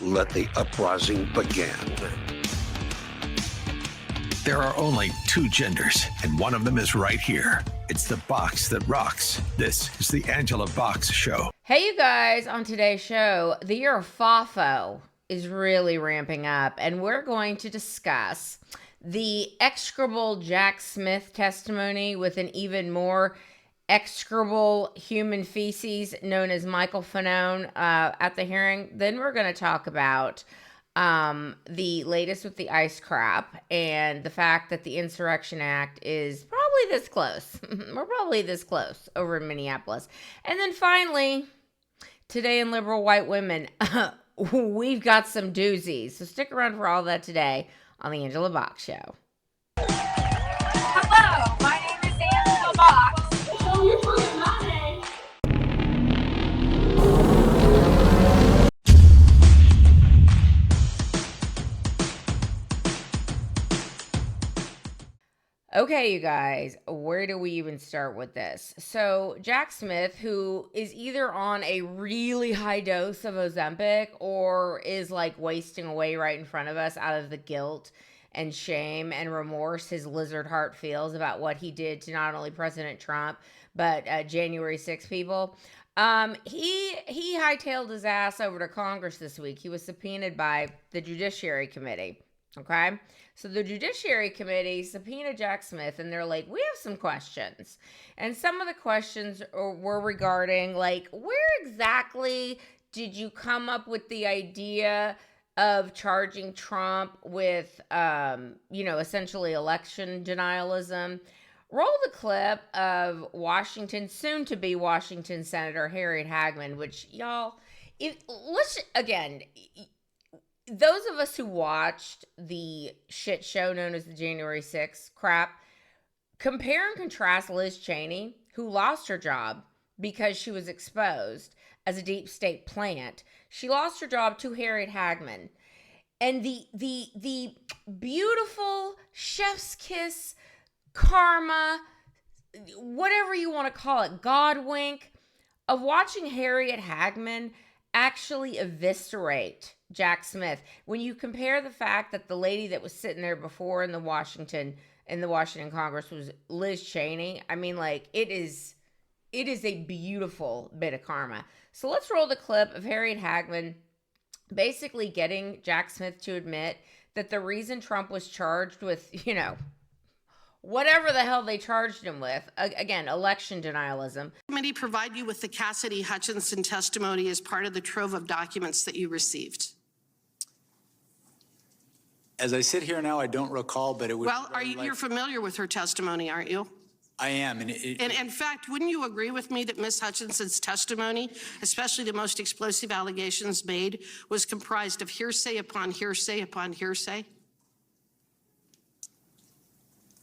let the uprising begin. There are only two genders, and one of them is right here. It's the box that rocks. This is the Angela Box Show. Hey, you guys, on today's show, the year of FAFO is really ramping up, and we're going to discuss the execrable Jack Smith testimony with an even more execrable human feces known as Michael Fanone at the hearing. Then we're going to talk about the latest with the ice crap and the fact that the Insurrection Act is probably this close. We're probably this close over in Minneapolis. And then finally, today in liberal white women, we've got some doozies. So stick around for all that today on the Angela Box Show. Hello, my name is Angela Box. Show your fucking money. Okay, you guys, where do we even start with this? So Jack Smith, who is either on a really high dose of Ozempic or is like wasting away right in front of us out of the guilt and shame and remorse his lizard heart feels about what he did to not only President Trump, but January 6 people. He hightailed his ass over to Congress this week. He was subpoenaed by the Judiciary Committee. Okay. So the Judiciary Committee subpoenaed Jack Smith, and they're like, we have some questions. And some of the questions were regarding, like, where exactly did you come up with the idea of charging Trump with, essentially election denialism? Roll the clip of Washington, soon to be Washington Senator Harriet Hagman, which y'all, those of us who watched the shit show known as the January 6th crap, compare and contrast Liz Cheney, who lost her job because she was exposed as a deep state plant. She lost her job to Harriet Hagman. And the beautiful chef's kiss, karma, whatever you want to call it, God wink, of watching Harriet Hagman actually eviscerate Jack Smith. When you compare the fact that the lady that was sitting there before in the Washington Congress was Liz Cheney, I mean, like, it is a beautiful bit of karma. So let's roll the clip of Harriet Hagman basically getting Jack Smith to admit that the reason Trump was charged with, whatever the hell they charged him with, again, election denialism. Committee provide you with the Cassidy Hutchinson testimony as part of the trove of documents that you received? As I sit here now, I don't recall, but it was. Well, you're familiar with her testimony, aren't you? I am. And in fact, wouldn't you agree with me that Ms. Hutchinson's testimony, especially the most explosive allegations made, was comprised of hearsay upon hearsay upon hearsay?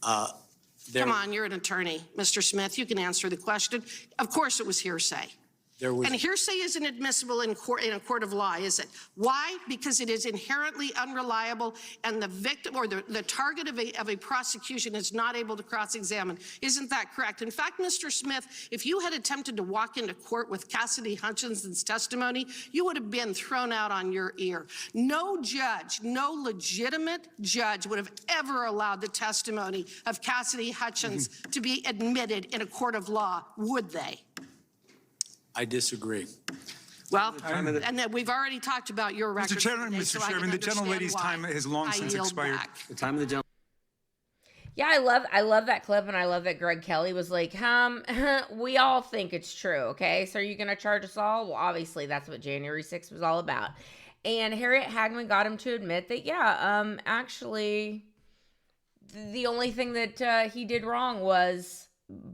Come on, you're an attorney. Mr. Smith, you can answer the question. Of course it was hearsay. And hearsay isn't admissible in a court of law, is it? Why? Because it is inherently unreliable, and the victim or the target of a prosecution is not able to cross-examine. Isn't that correct? In fact, Mr. Smith, if you had attempted to walk into court with Cassidy Hutchinson's testimony, you would have been thrown out on your ear. No judge, no legitimate judge would have ever allowed the testimony of Cassidy Hutchins to be admitted in a court of law, would they? I disagree. Well, and then we've already talked about your record. Mr. Chairman, the gentlelady's time has long since expired. The time of the gentle. Yeah, I love that clip, and I love that Greg Kelly was like, we all think it's true, okay? So are you going to charge us all? Well, obviously, that's what January 6th was all about. And Harriet Hagman got him to admit that, actually, the only thing that he did wrong was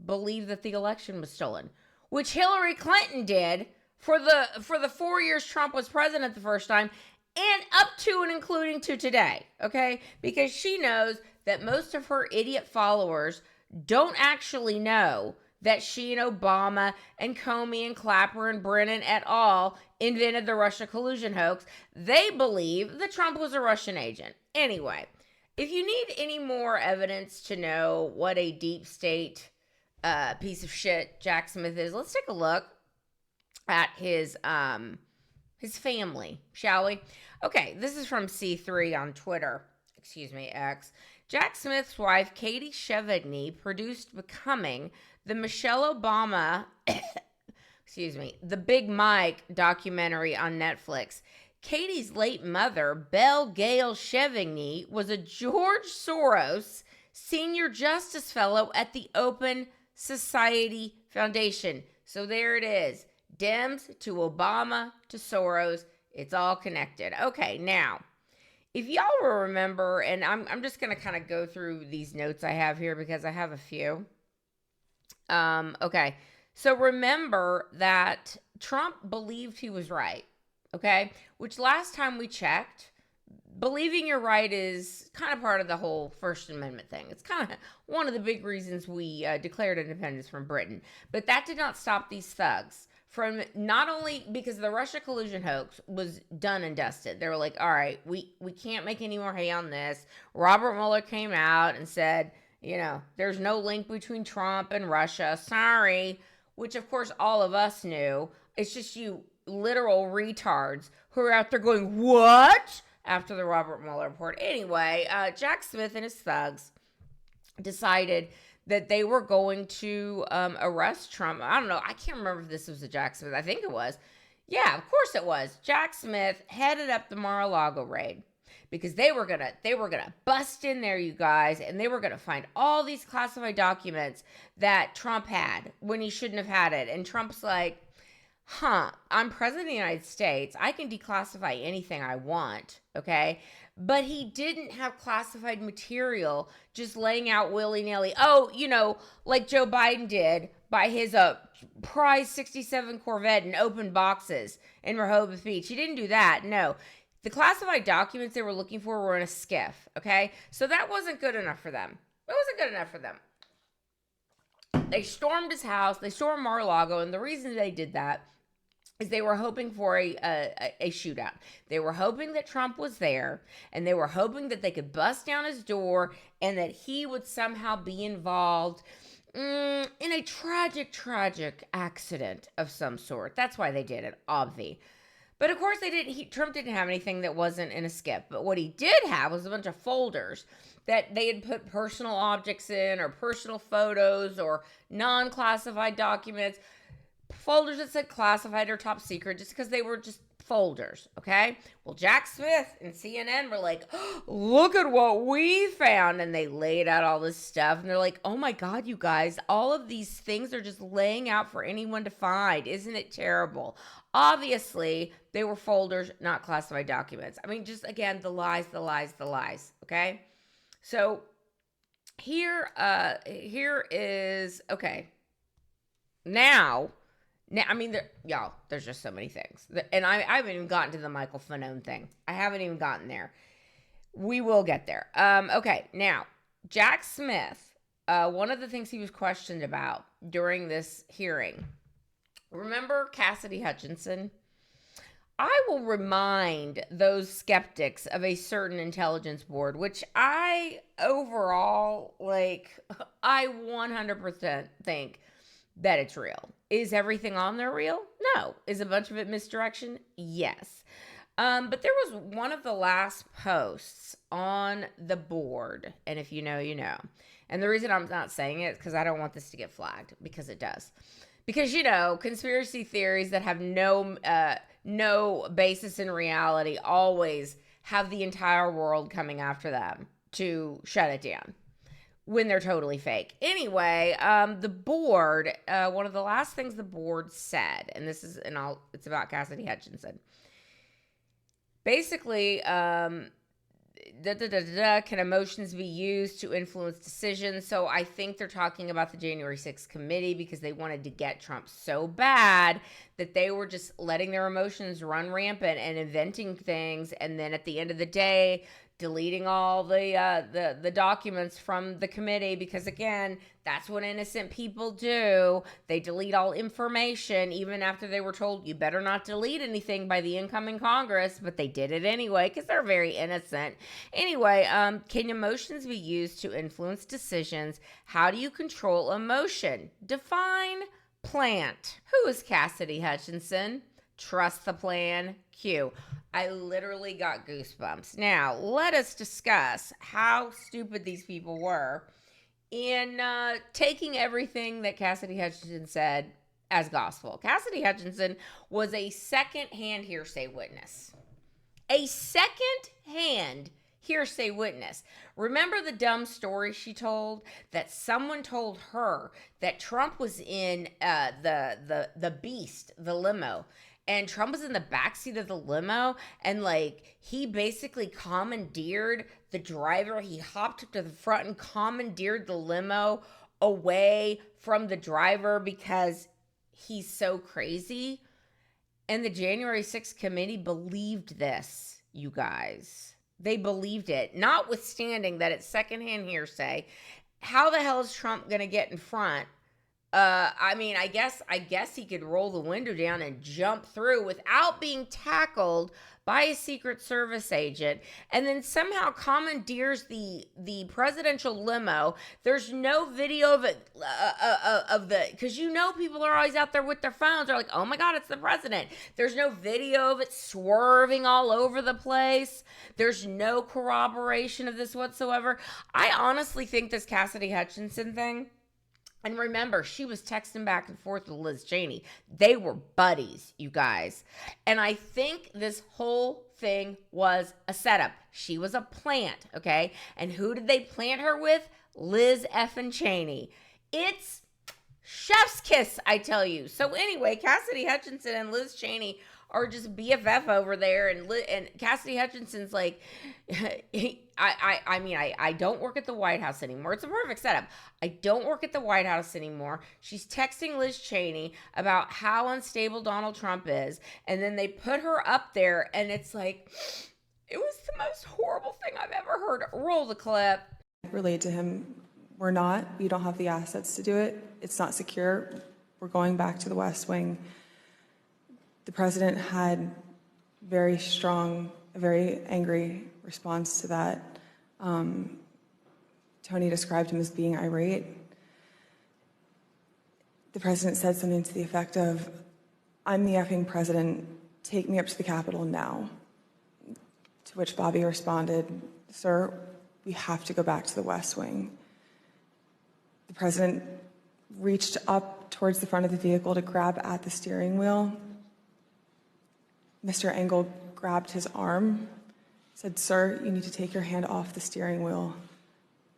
believe that the election was stolen, which Hillary Clinton did for the 4 years Trump was president the first time, and up to and including to today, okay? Because she knows that most of her idiot followers don't actually know that she and Obama and Comey and Clapper and Brennan et al. Invented the Russia collusion hoax. They believe that Trump was a Russian agent. Anyway, if you need any more evidence to know what a deep state piece of shit Jack Smith is, let's take a look at his family, shall we? Okay, this is from C3 on Twitter. Excuse me, X. Jack Smith's wife, Katie Chevigny, produced Becoming, the Michelle Obama, the Big Mike documentary on Netflix. Katie's late mother, Belle Gail Chevigny, was a George Soros Senior Justice Fellow at the Open Society Foundation. So there it is. Dems to Obama to Soros. It's all connected. Okay, now, if y'all will remember, and I'm just going to kind of go through these notes I have here because I have a few. Okay, so remember that Trump believed he was right, okay? Which last time we checked, believing you're right is kind of part of the whole First Amendment thing. It's kind of one of the big reasons we declared independence from Britain. But that did not stop these thugs from, not only because the Russia collusion hoax was done and dusted. They were like, all right, we can't make any more hay on this. Robert Mueller came out and said, you know, there's no link between Trump and Russia. Sorry. Which, of course, all of us knew. It's just you literal retards who are out there going, what? After the Robert Mueller report. Anyway, Jack Smith and his thugs decided that they were going to arrest Trump. I don't know. I can't remember if this was a Jack Smith. I think it was. Yeah, of course it was. Jack Smith headed up the Mar-a-Lago raid because they were gonna bust in there, you guys, and they were gonna find all these classified documents that Trump had when he shouldn't have had it. And Trump's like, I'm president of the United States. I can declassify anything I want, okay? But he didn't have classified material just laying out willy-nilly. Oh, you know, like Joe Biden did by his prize 67 Corvette in open boxes in Rehoboth Beach. He didn't do that, no. The classified documents they were looking for were in a skiff, okay? So that wasn't good enough for them. It wasn't good enough for them. They stormed his house. They stormed Mar-a-Lago, and the reason they did that is they were hoping for a shootout. They were hoping that Trump was there, and they were hoping that they could bust down his door and that he would somehow be involved in a tragic accident of some sort. That's why they did it, obvi. But of course they didn't. Trump didn't have anything that wasn't in a skip. But what he did have was a bunch of folders that they had put personal objects in, or personal photos, or non-classified documents. Folders that said classified or top secret just because they were just folders, okay? Well, Jack Smith and CNN were like, oh, look at what we found. And they laid out all this stuff. And they're like, oh my God, you guys, all of these things are just laying out for anyone to find. Isn't it terrible? Obviously, they were folders, not classified documents. I mean, just again, the lies, okay? So here is, okay. Now, I mean, y'all, there's just so many things. And I haven't even gotten to the Michael Fanone thing. I haven't even gotten there. We will get there. Okay, now, Jack Smith, one of the things he was questioned about during this hearing, remember Cassidy Hutchinson? I will remind those skeptics of a certain intelligence board, which I overall, I 100% think that it's real. Is everything on there real? No. Is a bunch of it misdirection? Yes. But there was one of the last posts on the board, and if you know, you know. And the reason I'm not saying it is because I don't want this to get flagged, because it does. Because, you know, conspiracy theories that have no basis in reality always have the entire world coming after them to shut it down when they're totally fake. Anyway, the board, one of the last things the board said, and it's about Cassidy Hutchinson. Basically, can emotions be used to influence decisions? So I think they're talking about the January 6th committee because they wanted to get Trump so bad that they were just letting their emotions run rampant and inventing things. And then at the end of the day, deleting all the documents from the committee, because again, that's what innocent people do. They delete all information even after they were told you better not delete anything by the incoming Congress, but they did it anyway because they're very innocent. Anyway, can emotions be used to influence decisions? How do you control emotion? Define plant. Who is Cassidy Hutchinson? Trust the plan. Q. I literally got goosebumps. Now, let us discuss how stupid these people were in taking everything that Cassidy Hutchinson said as gospel. Cassidy Hutchinson was a second-hand hearsay witness. A second-hand hearsay witness. Remember the dumb story she told that someone told her that Trump was in the Beast, the limo, and Trump was in the backseat of the limo, and like he basically commandeered the driver. He hopped up to the front and commandeered the limo away from the driver because he's so crazy. And the January 6th committee believed this, you guys. They believed it, notwithstanding that it's secondhand hearsay. How the hell is Trump going to get in front? I mean, I guess he could roll the window down and jump through without being tackled by a Secret Service agent, and then somehow commandeers the presidential limo. There's no video of it, because people are always out there with their phones. They're like, oh my God, it's the president. There's no video of it swerving all over the place. There's no corroboration of this whatsoever. I honestly think this Cassidy Hutchinson thing. And remember, she was texting back and forth with Liz Cheney. They were buddies, you guys. And I think this whole thing was a setup. She was a plant, okay? And who did they plant her with? Liz effing Cheney. It's chef's kiss, I tell you. So anyway, Cassidy Hutchinson and Liz Cheney are just BFF over there, and Cassidy Hutchinson's like, I don't work at the White House anymore. It's a perfect setup. I don't work at the White House anymore. She's texting Liz Cheney about how unstable Donald Trump is, and then they put her up there, and it's like, it was the most horrible thing I've ever heard. Roll the clip. Relayed to him, we don't have the assets to do it. It's not secure. We're going back to the West Wing. The president had very strong, a very angry response to that. Tony described him as being irate. The president said something to the effect of, I'm the effing president, take me up to the Capitol now. To which Bobby responded, sir, we have to go back to the West Wing. The president reached up towards the front of the vehicle to grab at the steering wheel. Mr. Engel grabbed his arm, said, sir, you need to take your hand off the steering wheel.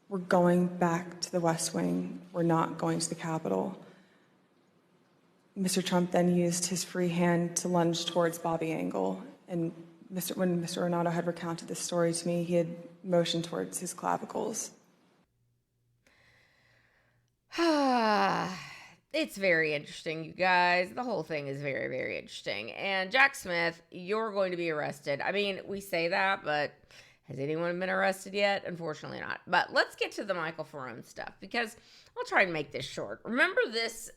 We're going back to the West Wing. We're not going to the Capitol. Mr. Trump then used his free hand to lunge towards Bobby Engel. And when Mr. Renato had recounted this story to me, he had motioned towards his clavicles. It's very interesting, you guys. The whole thing is very, very interesting. And Jack Smith, you're going to be arrested. I mean, we say that, but has anyone been arrested yet? Unfortunately not. But let's get to the Michael Ferrone stuff, because I'll try and make this short. Remember this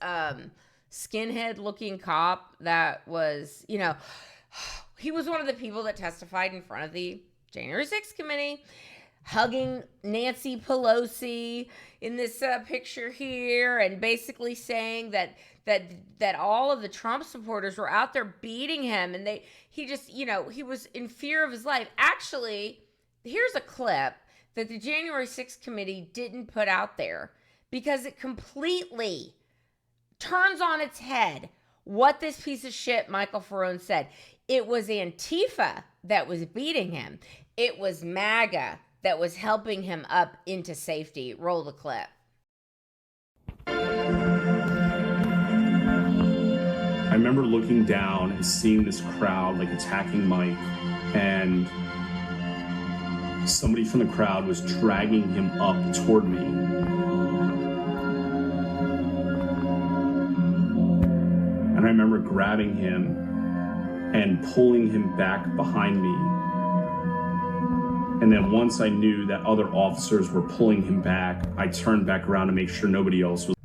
skinhead-looking cop that was, he was one of the people that testified in front of the January 6th committee, hugging Nancy Pelosi in this picture here, and basically saying that all of the Trump supporters were out there beating him, and he was in fear of his life. Actually, here's a clip that the January 6th committee didn't put out there because it completely turns on its head what this piece of shit Michael Ferrone said. It was Antifa that was beating him. It was MAGA that was helping him up into safety. Roll the clip. I remember looking down and seeing this crowd attacking Mike, and somebody from the crowd was dragging him up toward me. And I remember grabbing him and pulling him back behind me. And then once I knew that other officers were pulling him back, I turned back around to make sure nobody else was.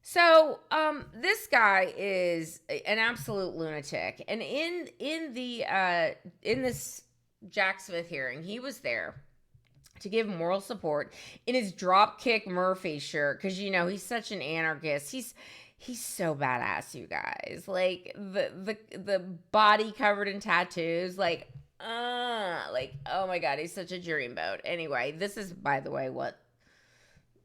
So, this guy is an absolute lunatic. And in this Jack Smith hearing, he was there to give moral support in his Dropkick Murphy shirt, because he's such an anarchist. He's so badass, you guys. Like the body covered in tattoos, like oh my God, he's such a dreamboat. Anyway, this is, by the way, what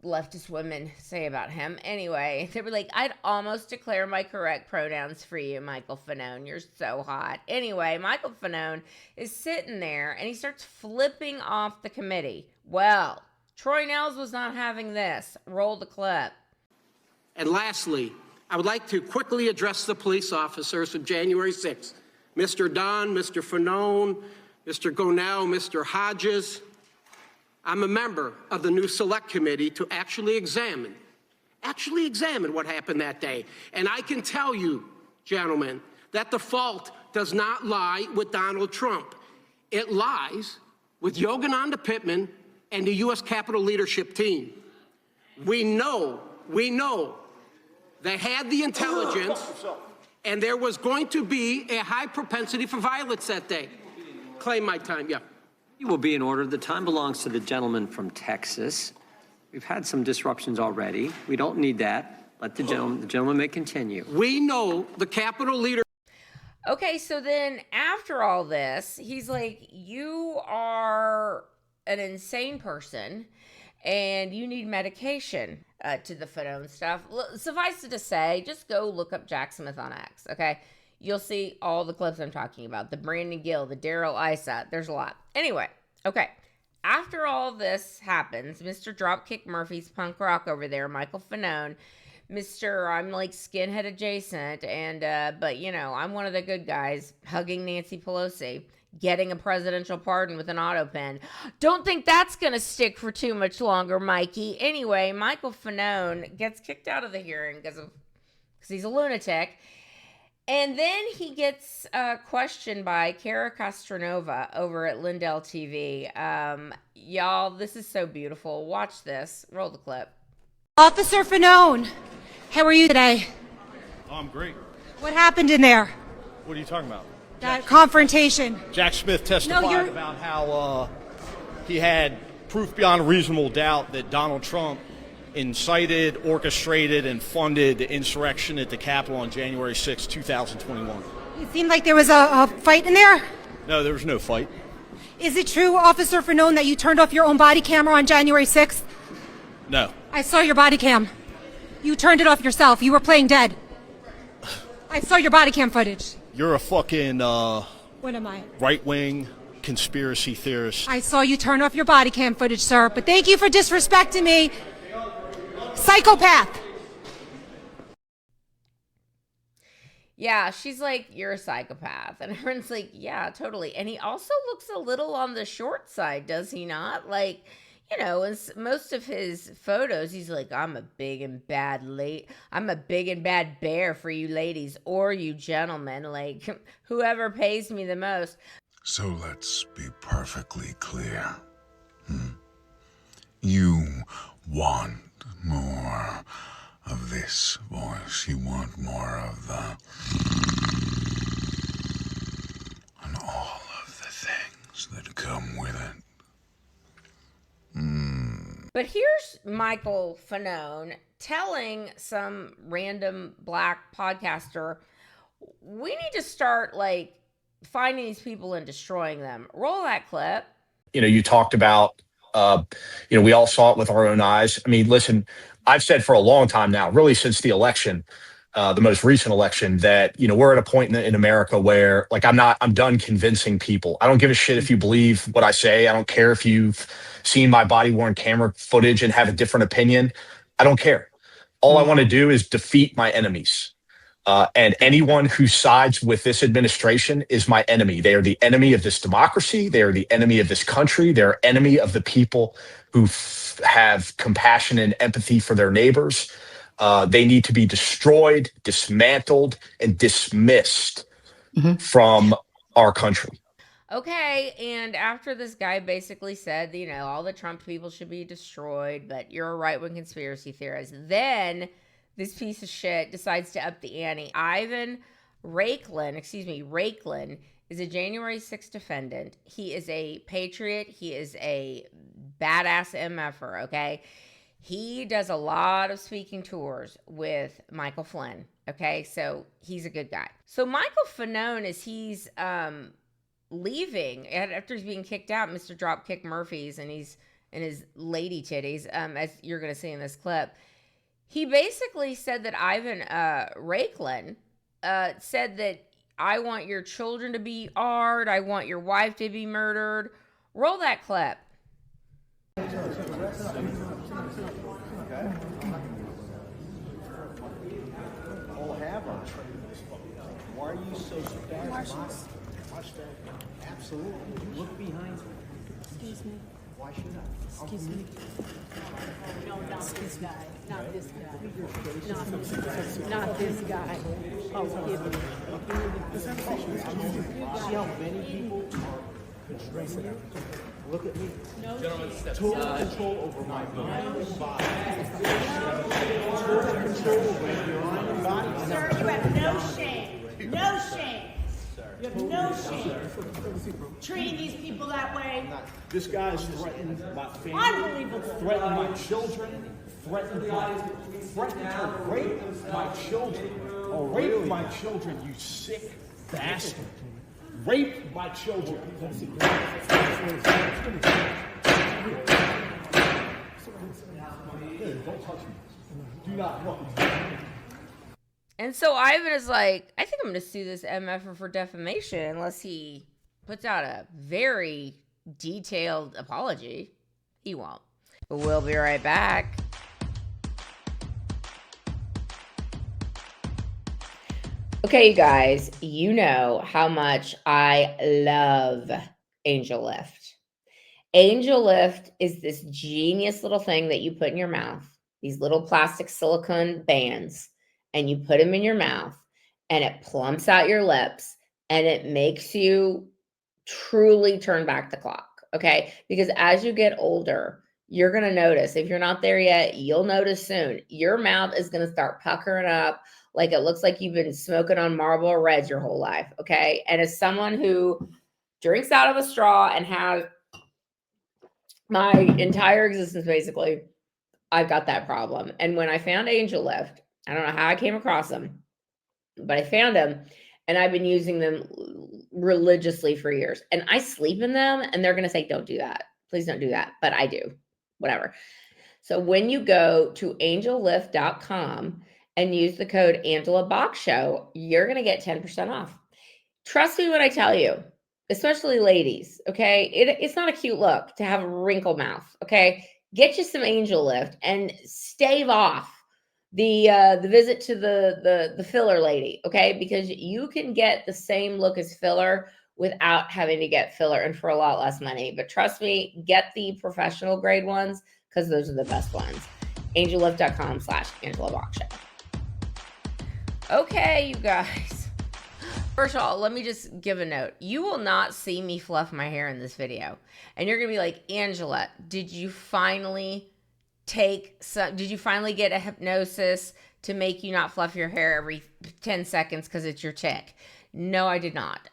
leftist women say about him. Anyway, they were like, I'd almost declare my correct pronouns for you, Michael Fanone. You're so hot. Anyway, Michael Fanone is sitting there and he starts flipping off the committee. Well, Troy Nels was not having this. Roll the clip. And lastly, I would like to quickly address the police officers of January 6th. Mr. Dunn, Mr. Fanone, Mr. Gonell, Mr. Hodges. I'm a member of the new select committee to actually examine what happened that day. And I can tell you, gentlemen, that the fault does not lie with Donald Trump. It lies with Yogananda Pittman and the U.S. Capitol leadership team. We know they had the intelligence and there was going to be a high propensity for violence that day. Claim my time, yeah. You will be in order. The time belongs to the gentleman from Texas. We've had some disruptions already. We don't need that. Let the gentleman may continue. We know the Capitol leader. Okay, so then after all this, he's like, you are an insane person and you need medication to the Fanone stuff. Suffice it to say, just go look up Jack Smith on X, okay? You'll see all the clips I'm talking about. The Brandon Gill, the Daryl Issa. There's a lot. Anyway, okay. After all this happens, Mr. Dropkick Murphy's punk rock over there, Michael Fanone, Mr. I'm like skinhead adjacent, and but you know, I'm one of the good guys, hugging Nancy Pelosi, getting a presidential pardon with an auto pen. Don't think that's gonna stick for too much longer, Mikey. Anyway, Michael Fanone gets kicked out of the hearing because he's a lunatic. And then he gets questioned by Kara Castronova over at Lindell TV. Y'all, this is so beautiful. Watch this. Roll the clip. Officer Fanone, how are you today? Oh, I'm great. What happened in there? What are you talking about? That confrontation. Jack Smith testified about how he had proof beyond a reasonable doubt that Donald Trump incited, orchestrated, and funded the insurrection at the Capitol on January 6, 2021. It seemed like there was a fight in there? No, there was no fight. Is it true, Officer Fanone, that you turned off your own body camera on January 6th? No. I saw your body cam. You turned it off yourself. You were playing dead. I saw your body cam footage. You're a fucking What am I? right-wing conspiracy theorist. I saw you turn off your body cam footage, sir, but thank you for disrespecting me. Psychopath. Yeah, she's like, you're a psychopath. And everyone's like, yeah, totally. And he also looks a little on the short side, does he not? Like, you know, in most of his photos, he's like, I'm a big and bad bear for you ladies or you gentlemen. Like, whoever pays me the most. So let's be perfectly clear. You want more of this voice. You want more of the... and all of the things that come with it. But here's Michael Fanone telling some random black podcaster, we need to start like finding these people and destroying them. Roll that clip. You know, you talked about, we all saw it with our own eyes. I mean, listen, I've said for a long time now, really since the election, the most recent election, that, we're at a point in America where, like, I'm done convincing people. I don't give a shit if you believe what I say. I don't care if you've seen my body-worn camera footage and have a different opinion. I don't care. All I want to do is defeat my enemies. And anyone who sides with this administration is my enemy. They are the enemy of this democracy. They are the enemy of this country. They're enemy of the people who have compassion and empathy for their neighbors. They need to be destroyed, dismantled, and dismissed from our country. Okay, and after this guy basically said, all the Trump people should be destroyed, but you're a right-wing conspiracy theorist, then this piece of shit decides to up the ante. Ivan Raiklin is a January 6th defendant. He is a patriot. He is a badass MFer, okay? He does a lot of speaking tours with Michael Flynn. Okay, so he's a good guy. So Michael Fanone, as he's leaving after he's being kicked out, Mr. Dropkick Murphys, and he's in his lady titties, as you're going to see in this clip, he basically said that Ivan Raiklin said that I want your children to be Ard, I want your wife to be murdered. Roll that clip. Why are you so fast? Watch that. Absolutely. Look behind you. Excuse me. Why should I? Excuse me. No, not this guy. Not this guy. Not this guy. Oh, forgive me. See how many people are controlling? Look at me. No. Total control over my mind and body. Total control over your mind and body. Sir, you have no shame. No shame. You have no shame. Treating these people that way. This guy is threatening my family. Unbelievable. Threatening my children. Threatening to rape my children. Or rape my children, you sick bastard. Rape my children. Don't touch me. Do not look. And so Ivan is like, I think I'm going to sue this MF for defamation unless he puts out a very detailed apology. He won't. But we'll be right back. Okay, you guys, you know how much I love Angel Lift. Angel Lift is this genius little thing that you put in your mouth, these little plastic silicone bands, and you put them in your mouth, and it plumps out your lips, and it makes you truly turn back the clock, okay? Because as you get older, you're going to notice, if you're not there yet, you'll notice soon, your mouth is going to start puckering up like it looks like you've been smoking on Marlboro Reds your whole life, okay? And as someone who drinks out of a straw and has my entire existence, basically, I've got that problem. And when I found Angel Lift, I don't know how I came across them, but I found them, and I've been using them religiously for years. And I sleep in them, and they're going to say, don't do that. Please don't do that. But I do. Whatever. So when you go to angellift.com and use the code AngelaBoxShow, you're going to get 10% off. Trust me when I tell you, especially ladies, okay? It's not a cute look to have a wrinkle mouth, okay? Get you some Angel Lift and stave off the visit to the filler lady, okay? Because you can get the same look as filler without having to get filler and for a lot less money. But trust me, get the professional grade ones because those are the best ones. angellift.com/AngelaBoxShow. Okay, you guys. First of all, let me just give a note. You will not see me fluff my hair in this video. And you're going to be like, Angela, did you finally get a hypnosis to make you not fluff your hair every 10 seconds because it's your tick? No, I did not.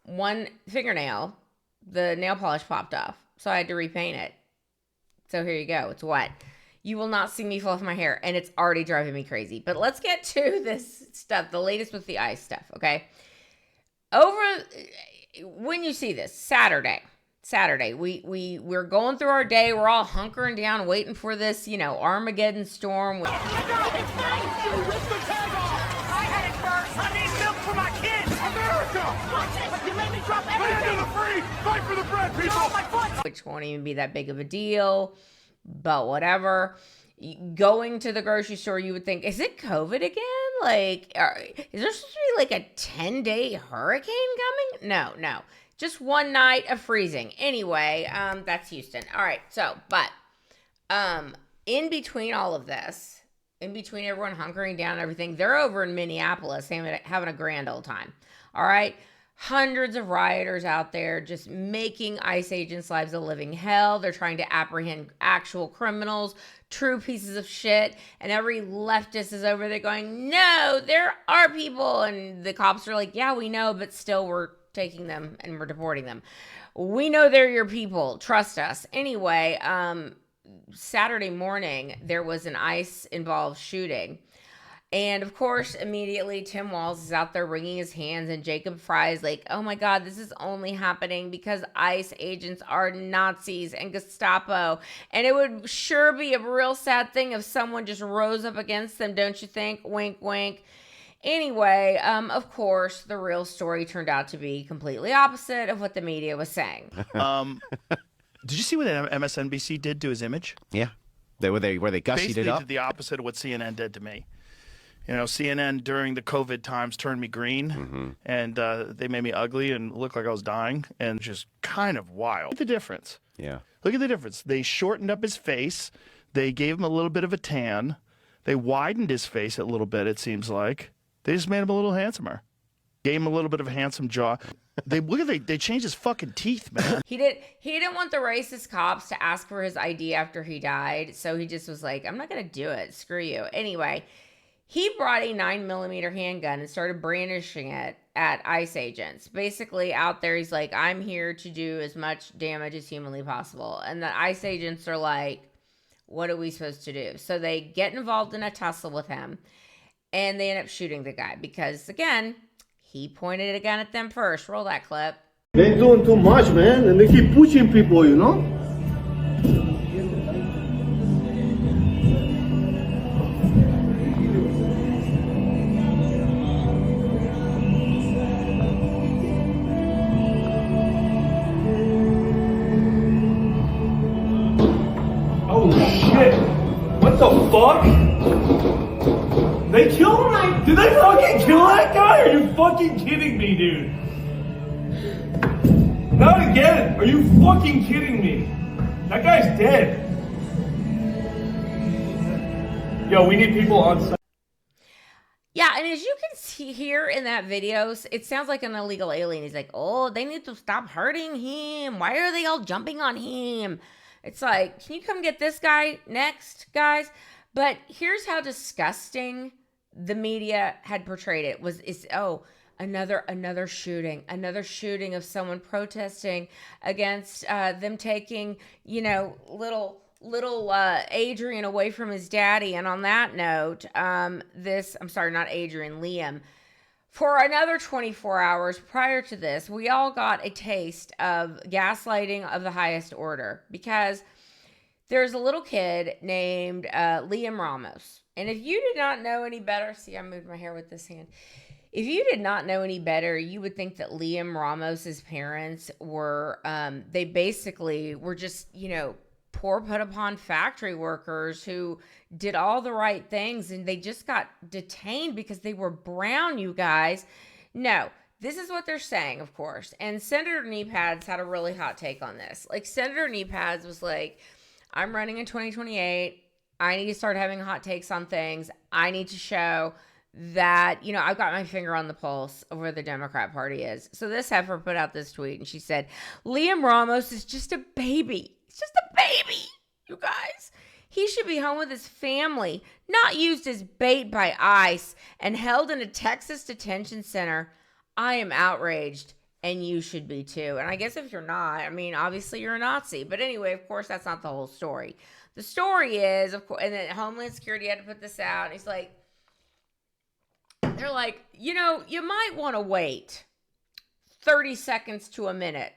One fingernail, the nail polish popped off, so I had to repaint it. So here you go. It's wet. You will not see me fluff my hair, and it's already driving me crazy. But let's get to this stuff, the latest with the ice stuff, okay? When you see this, Saturday, we're going through our day. We're all hunkering down, waiting for this, Armageddon storm. I had it first. I need milk for my kids. America! You made me drop everything. Land of the free! Fight for the bread, people! Which won't even be that big of a deal, but whatever. Going to the grocery store, you would think, is it COVID again? Like, is there supposed to be like a 10-day hurricane coming? No. Just one night of freezing. Anyway, that's Houston. All right, so, but in between all of this, in between everyone hunkering down and everything, they're over in Minneapolis having a grand old time. All right? Hundreds of rioters out there just making ICE agents' lives a living hell. They're trying to apprehend actual criminals, true pieces of shit. And every leftist is over there going, no, there are people. And the cops are like, yeah, we know, but still we're taking them and we're deporting them. We know they're your people. Trust us. Anyway, Saturday morning, there was an ICE-involved shooting. And of course, immediately Tim Walz is out there wringing his hands, and Jacob Fry is like, oh my God, this is only happening because ICE agents are Nazis and Gestapo. And it would sure be a real sad thing if someone just rose up against them, don't you think? Wink, wink. Anyway, of course, the real story turned out to be completely opposite of what the media was saying. Did you see what MSNBC did to his image? Yeah. Where they gussied Basically it up? did the opposite of what CNN did to me. You know, CNN during the COVID times turned me green, and they made me ugly and look like I was dying, and just kind of wild. Look at the difference. Yeah. Look at the difference. They shortened up his face. They gave him a little bit of a tan. They widened his face a little bit, it seems like. They just made him a little handsomer. Gave him a little bit of a handsome jaw. They changed his fucking teeth, man. He didn't want the racist cops to ask for his ID after he died, so he just was like, I'm not gonna do it. Screw you. Anyway, he brought a 9mm handgun and started brandishing it at ICE agents. Basically, out there, he's like, I'm here to do as much damage as humanly possible. And the ICE agents are like, what are we supposed to do? So they get involved in a tussle with him, and they end up shooting the guy because, again, he pointed a gun at them first. Roll that clip. They're doing too much, man, and they keep pushing people, you know? Oh shit! What the fuck? They killed him? Did they fucking kill that guy? Are you fucking kidding me, dude? Not again! Are you fucking kidding me? That guy's dead. Yo, we need people on site. Yeah, and as you can see here in that video, it sounds like an illegal alien. He's like, oh, they need to stop hurting him. Why are they all jumping on him? It's like, can you come get this guy next, guys? But here's how disgusting the media had portrayed it. Another shooting of someone protesting against them taking, little Adrian away from his daddy. And on that note, Liam, for another 24 hours prior to this, we all got a taste of gaslighting of the highest order, because there's a little kid named Liam Ramos. And if you did not know any better, see, I moved my hair with this hand. If you did not know any better, you would think that Liam Ramos's parents were, they basically were just, poor put upon factory workers who did all the right things, and they just got detained because they were brown, you guys. No, this is what they're saying, of course. And Senator Kneepads had a really hot take on this. Like, Senator Kneepads was like, I'm running in 2028. I need to start having hot takes on things. I need to show that, I've got my finger on the pulse of where the Democrat Party is. So this heifer put out this tweet, and she said, Liam Ramos is just a baby. He's just a baby, you guys. He should be home with his family, not used as bait by ICE and held in a Texas detention center. I am outraged, and you should be too. And I guess if you're not, obviously you're a Nazi. But anyway, of course, that's not the whole story. The story is, of course, and then Homeland Security had to put this out, and he's like, they're like, you might want to wait 30 seconds to a minute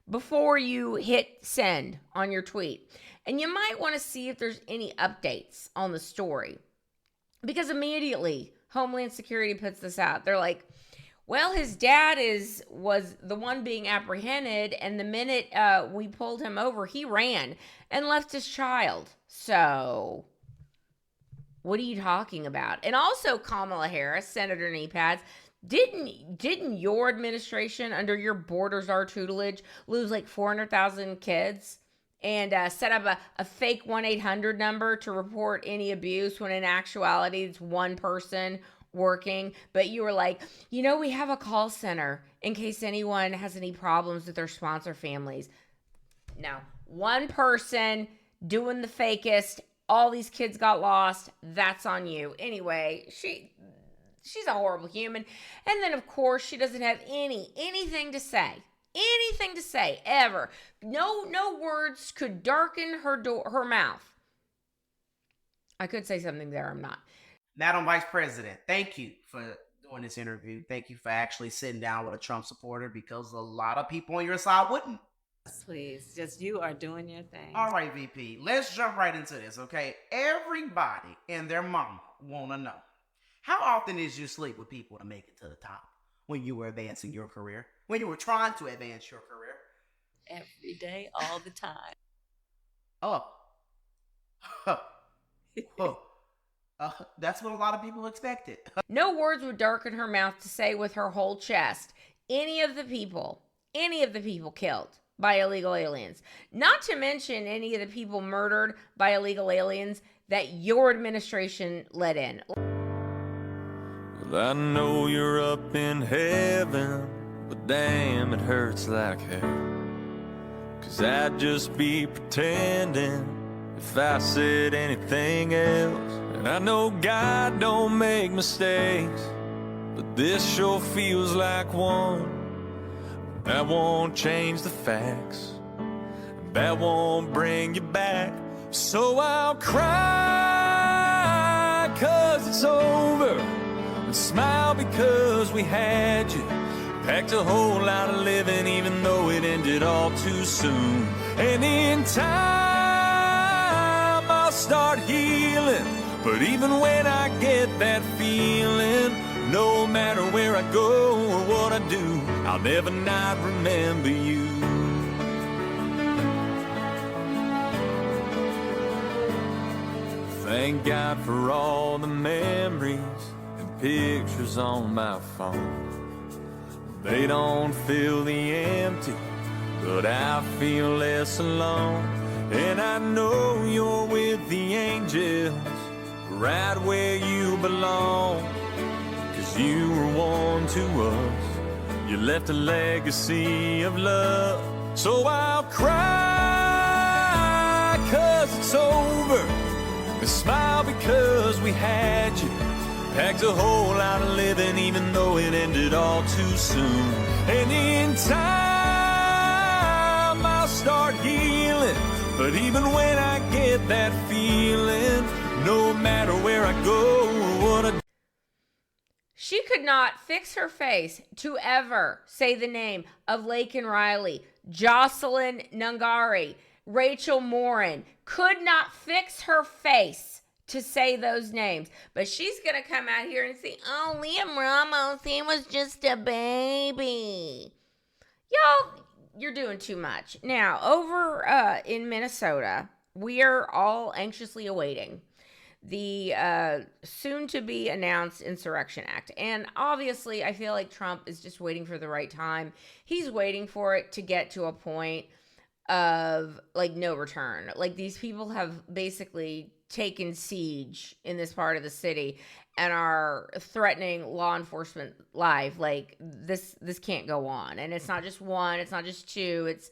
before you hit send on your tweet. And you might want to see if there's any updates on the story. Because immediately, Homeland Security puts this out. They're like, well, his dad was the one being apprehended, and the minute we pulled him over, he ran and left his child. So, what are you talking about? And also, Kamala Harris, Senator Kneepads, didn't your administration under your Borders Our tutelage lose like 400,000 kids and set up a fake 1-800 number to report any abuse, when in actuality it's one person working? But you were like, we have a call center in case anyone has any problems with their sponsor families. No, one person doing the fakest. All these kids got lost. That's on you. Anyway, she's a horrible human. And then, of course, she doesn't have anything to say anything to say ever. No words could darken her mouth. I could say something there, I'm not. Madam Vice President, thank you for doing this interview. Thank you for actually sitting down with a Trump supporter, because a lot of people on your side wouldn't. Please, just you are doing your thing. All right, VP, let's jump right into this, okay? Everybody and their mama want to know, how often did you sleep with people to make it to the top when you were advancing your career, when you were trying to advance your career? Every day, all the time. Oh. That's what a lot of people expected. No words would darken her mouth to say with her whole chest any of the people killed by illegal aliens. Not to mention any of the people murdered by illegal aliens that your administration let in. Well, I know you're up in heaven, but damn, it hurts like hell. 'Cause I'd just be pretending if I said anything else. And I know God don't make mistakes, but this sure feels like one. That won't change the facts, that won't bring you back. So I'll cry 'cause it's over, and smile because we had you. Packed a whole lot of living even though it ended all too soon. And in time I'll start healing, but even when I get that feeling, no matter where I go or what I do, I'll never not remember you. Thank God for all the memories and pictures on my phone. They don't fill the empty, but I feel less alone. And I know you're with the angels, right where you belong. 'Cause you were one to us, you left a legacy of love. So I'll cry 'cause it's over, and smile because we had you. Packed a whole lot of living even though it ended all too soon. And in time I'll start healing, but even when I get that feeling, no matter where I go or what I do. She could not fix her face to ever say the name of Laken Riley, Jocelyn Nungari, Rachel Morin. Could not fix her face to say those names. But she's going to come out here and say, oh, Liam Ramos, he was just a baby. Y'all, you're doing too much. Now, over in Minnesota, we are all anxiously awaiting the soon-to-be announced Insurrection Act. And obviously, I feel like Trump is just waiting for the right time. He's waiting for it to get to a point of, like, no return. Like, these people have basically taken siege in this part of the city and are threatening law enforcement live. Like, this can't go on. And it's not just one, it's not just two, it's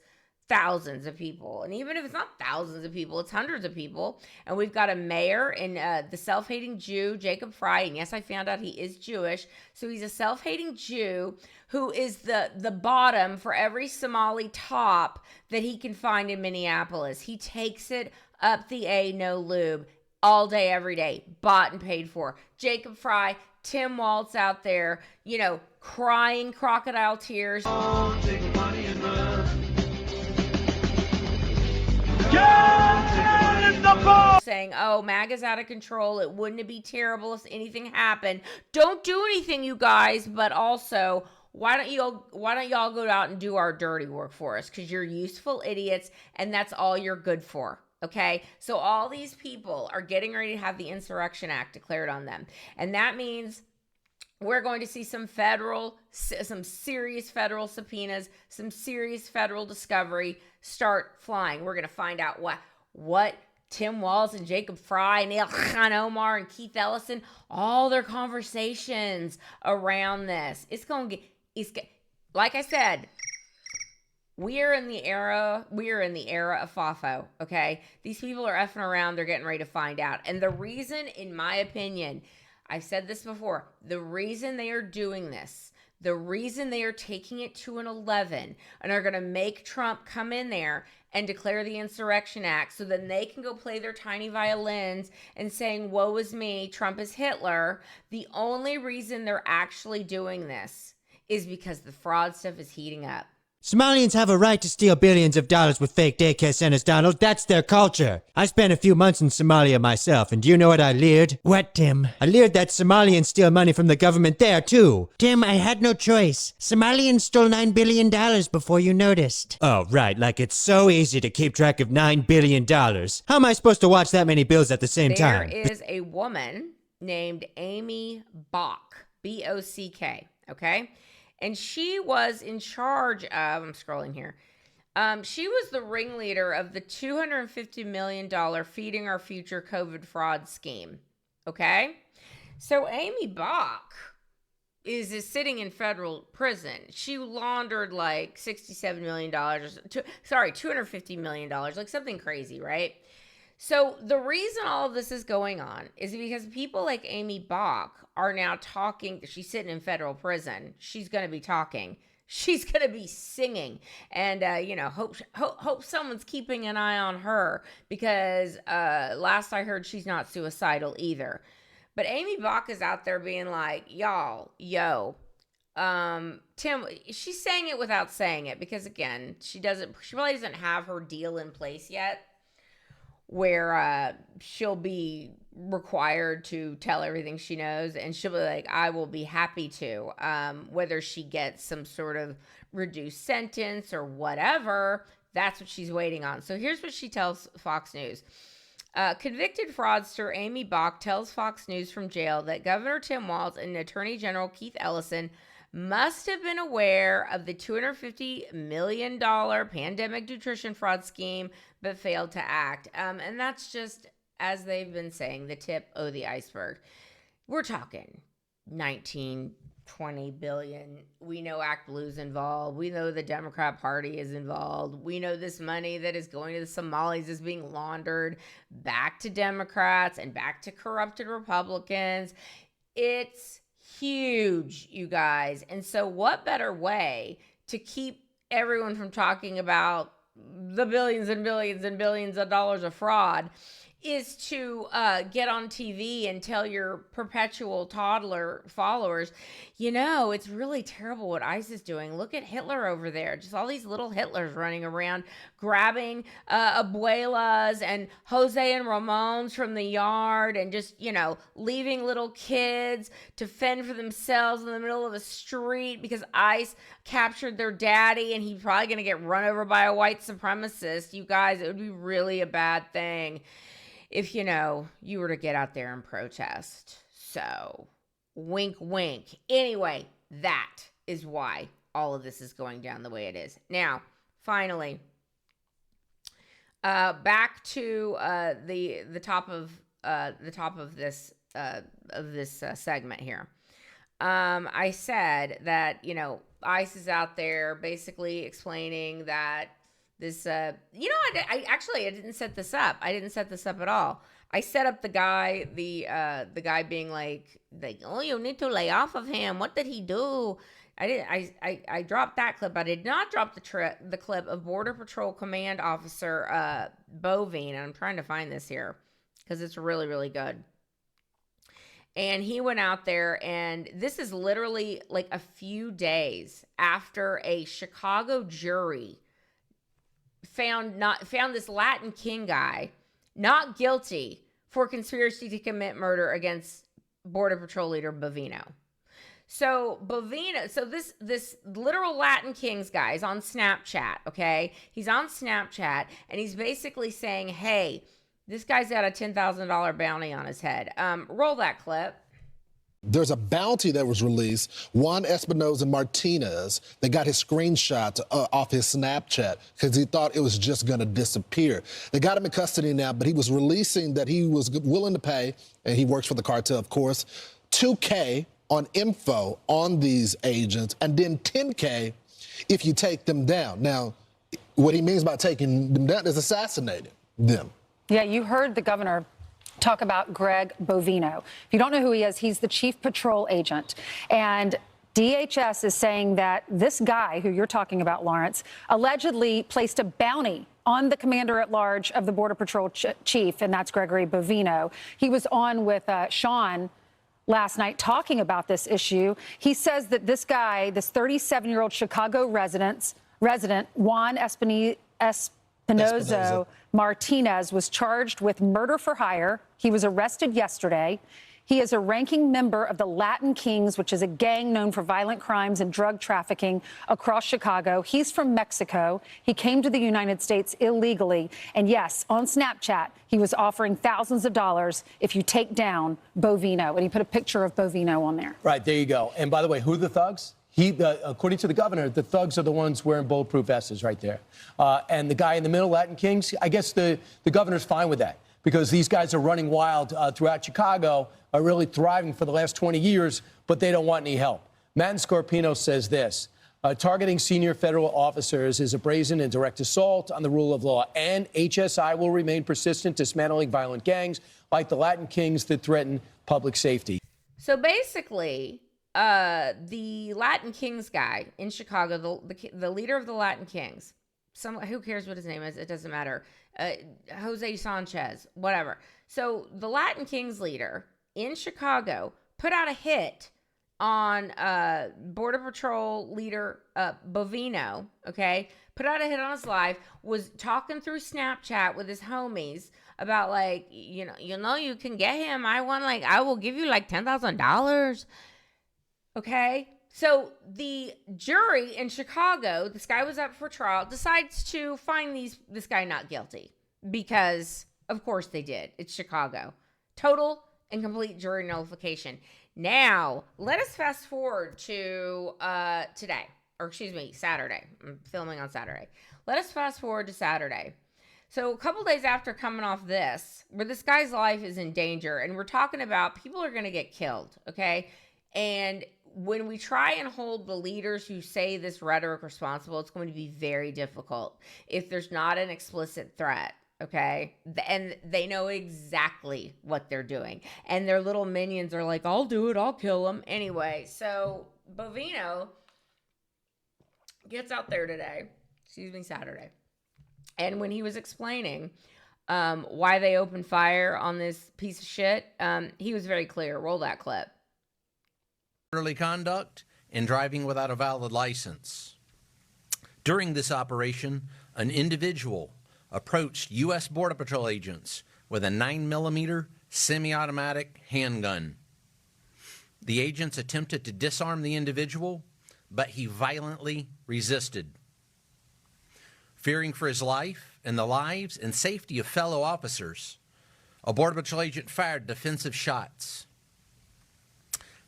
thousands of people. And even if it's not thousands of people, it's hundreds of people. And we've got a mayor in the self-hating Jew, Jacob Fry. And yes, I found out he is Jewish. So he's a self-hating Jew who is the bottom for every Somali top that he can find in Minneapolis. He takes it up the A, no lube, all day, every day, bought and paid for. Jacob Fry, Tim Waltz out there, you know, crying crocodile tears. Oh, take money and run. Saying, oh, MAGA's out of control. It wouldn't it be terrible if anything happened? Don't do anything, you guys. But also, why don't y'all go out and do our dirty work for us? Because you're useful idiots, and that's all you're good for. Okay, so all these people are getting ready to have the Insurrection Act declared on them, and that means we're going to see some serious federal subpoenas, some serious federal discovery start flying. We're going to find out what Tim Walz and Jacob Fry, Neil Khan Omar and Keith Ellison, all their conversations around this. It's like I said, we are in the era of FAFO, okay? These people are effing around. They're getting ready to find out. And the reason, in my opinion, I've said this before, the reason they are doing this, The reason they are taking it to an 11 and are going to make Trump come in there and declare the Insurrection Act so then they can go play their tiny violins and saying, woe is me, Trump is Hitler. The only reason they're actually doing this is because the fraud stuff is heating up. Somalians have a right to steal billions of dollars with fake daycare centers, Donald. That's their culture. I spent a few months in Somalia myself, and do you know what I leered? What, Tim? I leered that Somalians steal money from the government there, too. Tim, I had no choice. Somalians stole $9 billion before you noticed. Oh, right, like it's so easy to keep track of $9 billion. How am I supposed to watch that many bills at the same time? There is a woman named Amy Bock, B-O-C-K, okay? And she was in charge of, I'm scrolling here. She was the ringleader of the $250 million Feeding Our Future COVID fraud scheme. Okay? So Amy Bock is sitting in federal prison. She laundered like $67 million, $250 million, like something crazy, right? So the reason all of this is going on is because people like Amy Bock are now talking. She's sitting in federal prison. She's going to be talking. She's going to be singing. And, hope someone's keeping an eye on her because last I heard she's not suicidal either. But Amy Bock is out there being like, y'all, Tim, she's saying it without saying it because, again, she probably doesn't have her deal in place yet, where she'll be required to tell everything she knows, and she'll be like, I will be happy to, whether she gets some sort of reduced sentence or whatever, that's what she's waiting on. So here's what she tells Fox News. Convicted fraudster Amy Bock tells Fox News from jail that Governor Tim Walz and Attorney General Keith Ellison must have been aware of the $250 million pandemic nutrition fraud scheme, but failed to act. And that's just, as they've been saying, the tip of the iceberg. We're talking 19, 20 billion. We know Act Blue's involved. We know the Democrat Party is involved. We know this money that is going to the Somalis is being laundered back to Democrats and back to corrupted Republicans. It's huge, you guys. And so what better way to keep everyone from talking about the billions and billions and billions of dollars of fraud is to get on TV and tell your perpetual toddler followers, it's really terrible what ICE is doing. Look at Hitler over there. Just all these little Hitlers running around, grabbing abuelas and Jose and Ramones from the yard and just, leaving little kids to fend for themselves in the middle of a street because ICE captured their daddy and he's probably going to get run over by a white supremacist. You guys, it would be really a bad thing if, you were to get out there and protest. So, wink, wink. Anyway, that is why all of this is going down the way it is. Now, finally, back to the top of this segment here. I said that ICE is out there basically explaining that this, I didn't set this up. I didn't set this up at all. I set up the guy being like, oh, you need to lay off of him. What did he do? I dropped that clip. I did not drop the clip of Border Patrol Command Officer Bovine. And I'm trying to find this here because it's really, really good. And he went out there, and this is literally like a few days after a Chicago jury found this Latin King guy not guilty for conspiracy to commit murder against Border Patrol leader Bovino. So this literal Latin Kings guy is on Snapchat, okay? He's on Snapchat, and he's basically saying, hey, this guy's got a $10,000 bounty on his head. Roll that clip. There's a bounty that was released, Juan Espinoza Martinez, that got his screenshot off his Snapchat because he thought it was just going to disappear. They got him in custody now, but he was releasing that he was willing to pay, and he works for the cartel, of course, $2K on info on these agents, and then $10K if you take them down. Now, what he means by taking them down is assassinating them. Yeah, you heard the governor talk about Greg Bovino. If you don't know who he is, he's the chief patrol agent. And DHS is saying that this guy, who you're talking about, Lawrence, allegedly placed a bounty on the commander-at-large of the Border Patrol chief, and that's Gregory Bovino. He was on with Sean last night talking about this issue. He says that this guy, this 37-year-old Chicago resident, Juan Espinozo Martinez, was charged with murder for hire. He was arrested yesterday. He is a ranking member of the Latin Kings, which is a gang known for violent crimes and drug trafficking across Chicago. He's from Mexico. He came to the United States illegally. And yes, on Snapchat, he was offering thousands of dollars if you take down Bovino. And he put a picture of Bovino on there. Right, there you go. And by the way, who are the thugs? According to the governor, the thugs are the ones wearing bulletproof vests right there. And the guy in the middle, Latin Kings, I guess the governor's fine with that, because these guys are running wild throughout Chicago, are really thriving for the last 20 years, but they don't want any help. Matt Scorpino says this: targeting senior federal officers is a brazen and direct assault on the rule of law, and HSI will remain persistent, dismantling violent gangs like the Latin Kings that threaten public safety. So basically, the Latin Kings guy in Chicago, the leader of the Latin Kings, who cares what his name is? It doesn't matter. Jose Sanchez, whatever. So the Latin Kings leader in Chicago put out a hit on Border Patrol leader Bovino, okay? Put out a hit on his live, was talking through Snapchat with his homies about, like, you know, you can get him. I will give you like $10,000. Okay? So the jury in Chicago, this guy was up for trial, decides to find this guy not guilty, because of course they did. It's Chicago. Total and complete jury nullification. Now, let us fast forward to today, or excuse me, Saturday. I'm filming on Saturday. Let us fast forward to Saturday. So a couple days after coming off this, where this guy's life is in danger, and we're talking about people are going to get killed, okay? And when we try and hold the leaders who say this rhetoric responsible, it's going to be very difficult if there's not an explicit threat, okay? And they know exactly what they're doing. And their little minions are like, I'll do it, I'll kill them. Anyway, so Bovino gets out there Saturday. And when he was explaining why they opened fire on this piece of shit, he was very clear. Roll that clip. Disorderly conduct and driving without a valid license. During this operation, an individual approached U.S. Border Patrol agents with a 9mm semi-automatic handgun. The agents attempted to disarm the individual, but he violently resisted. Fearing for his life and the lives and safety of fellow officers, a Border Patrol agent fired defensive shots.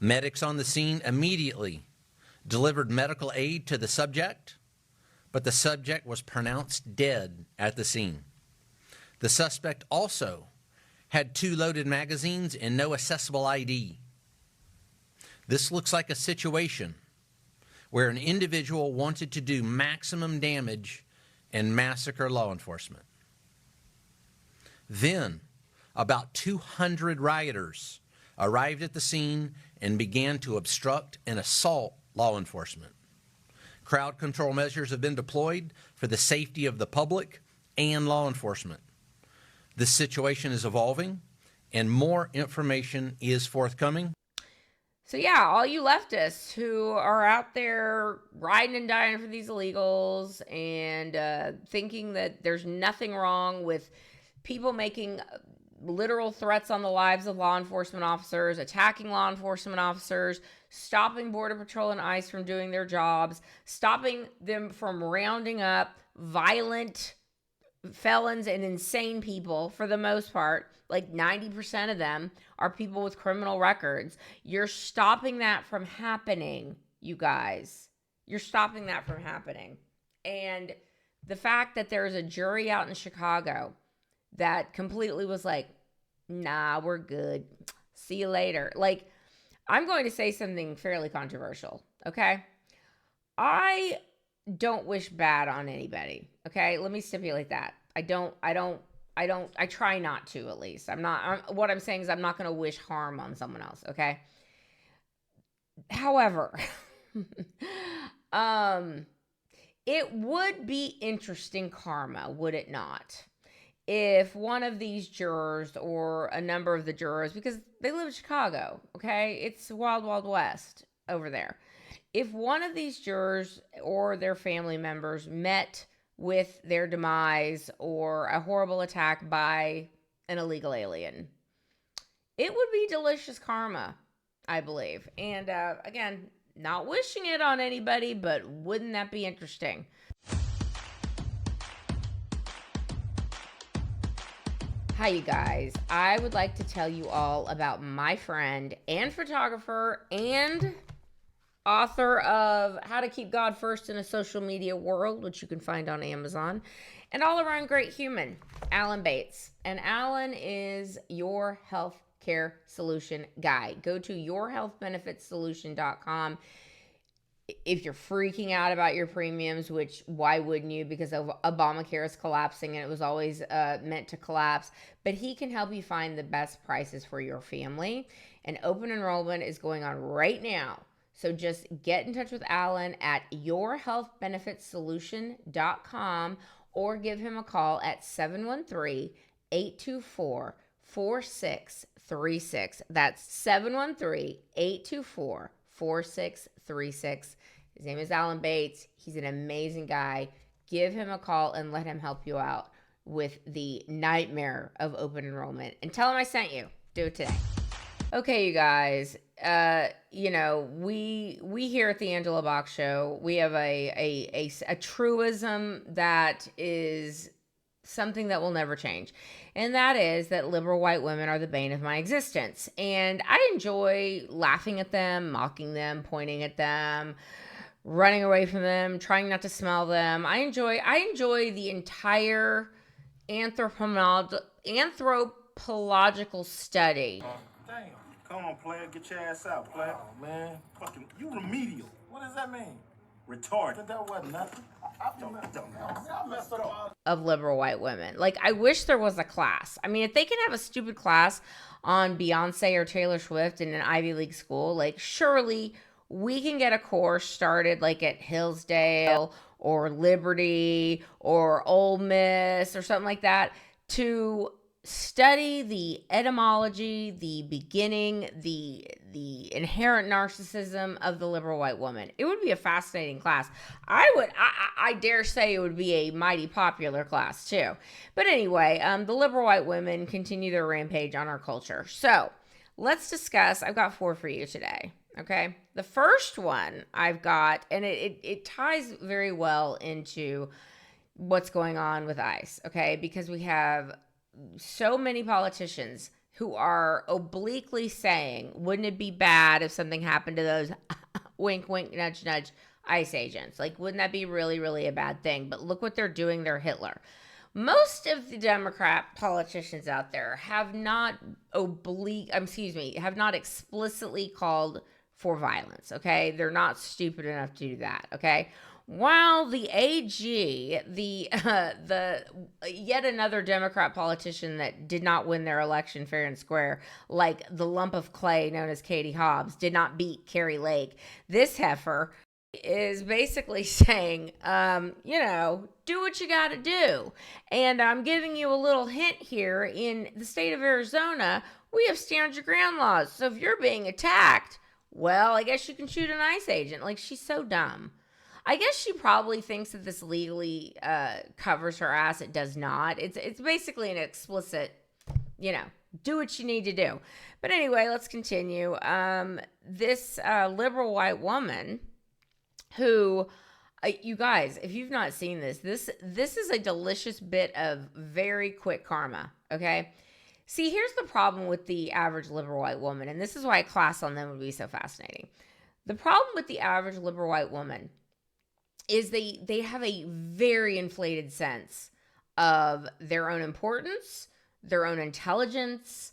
Medics on the scene immediately delivered medical aid to the subject, but the subject was pronounced dead at the scene. The suspect also had 2 loaded magazines and no accessible ID. This looks like a situation where an individual wanted to do maximum damage and massacre law enforcement. Then, about 200 rioters arrived at the scene and began to obstruct and assault law enforcement. Crowd control measures have been deployed for the safety of the public and law enforcement. This situation is evolving, and more information is forthcoming. So yeah, all you leftists who are out there riding and dying for these illegals and thinking that there's nothing wrong with people making literal threats on the lives of law enforcement officers, attacking law enforcement officers, stopping Border Patrol and ICE from doing their jobs, stopping them from rounding up violent felons and insane people, for the most part. Like 90% of them are people with criminal records. You're stopping that from happening, you guys. You're stopping that from happening. And the fact that there's a jury out in Chicago that completely was like, nah, we're good. See you later. Like, I'm going to say something fairly controversial, okay? I don't wish bad on anybody, okay? Let me stipulate that. I try not to, at least. What I'm saying is I'm not going to wish harm on someone else, okay? However, It would be interesting karma, would it not? If one of these jurors or a number of the jurors, because they live in Chicago, okay? It's wild, wild west over there. If one of these jurors or their family members met with their demise or a horrible attack by an illegal alien, it would be delicious karma, I believe. And again, not wishing it on anybody, but wouldn't that be interesting? Hi, you guys. I would like to tell you all about my friend and photographer and author of How to Keep God First in a Social Media World, which you can find on Amazon, and all-around great human, Alan Bates. And Alan is your healthcare solution guy. Go to yourhealthbenefitsolution.com. If you're freaking out about your premiums, which why wouldn't you? Because of Obamacare is collapsing and it was always meant to collapse. But he can help you find the best prices for your family. And open enrollment is going on right now. So just get in touch with Alan at yourhealthbenefitsolution.com or give him a call at 713-824-4636. That's 713-824-4636. His name is Alan Bates. He's an amazing guy. Give him a call and let him help you out with the nightmare of open enrollment. And tell him I sent you. Do it today. Okay, you guys. We here at the Angela Box Show, we have a truism that is something that will never change. And that is that liberal white women are the bane of my existence. And I enjoy laughing at them, mocking them, pointing at them, running away from them, trying not to smell them. I enjoy the entire anthropological study. Damn. Come on, player. Get your ass out, player. Oh, man. Fucking, you remedial. What does that mean? Retarded. That wasn't nothing. I messed up. Of liberal white women. Like, I wish there was a class. I mean, if they can have a stupid class on Beyonce or Taylor Swift in an Ivy League school, like, surely we can get a course started like at Hillsdale or Liberty or Ole Miss or something like that to study the etymology, the beginning, the inherent narcissism of the liberal white woman. It would be a fascinating class. I dare say it would be a mighty popular class too. But anyway, the liberal white women continue their rampage on our culture. So let's discuss. I've got 4 for you today. Okay. The first one I've got, and it ties very well into what's going on with ICE. Okay. Because we have so many politicians who are obliquely saying, wouldn't it be bad if something happened to those wink, wink, nudge, nudge ICE agents? Like, wouldn't that be really, really a bad thing? But look what they're doing. They're Hitler. Most of the Democrat politicians out there have not explicitly called for violence. Okay. They're not stupid enough to do that. Okay. While the AG, the yet another Democrat politician that did not win their election fair and square, like the lump of clay known as Katie Hobbs, did not beat Carrie Lake, this heifer is basically saying, do what you got to do. And I'm giving you a little hint here. In the state of Arizona, we have stand your ground laws. So if you're being attacked, well, I guess you can shoot an ICE agent. Like, she's so dumb. I guess she probably thinks that this legally covers her ass. It does not. It's basically an explicit, do what you need to do. But anyway, let's continue. This liberal white woman who, you guys, if you've not seen this is a delicious bit of very quick karma, okay? See, here's the problem with the average liberal white woman, and this is why a class on them would be so fascinating. The problem with the average liberal white woman is they have a very inflated sense of their own importance, their own intelligence,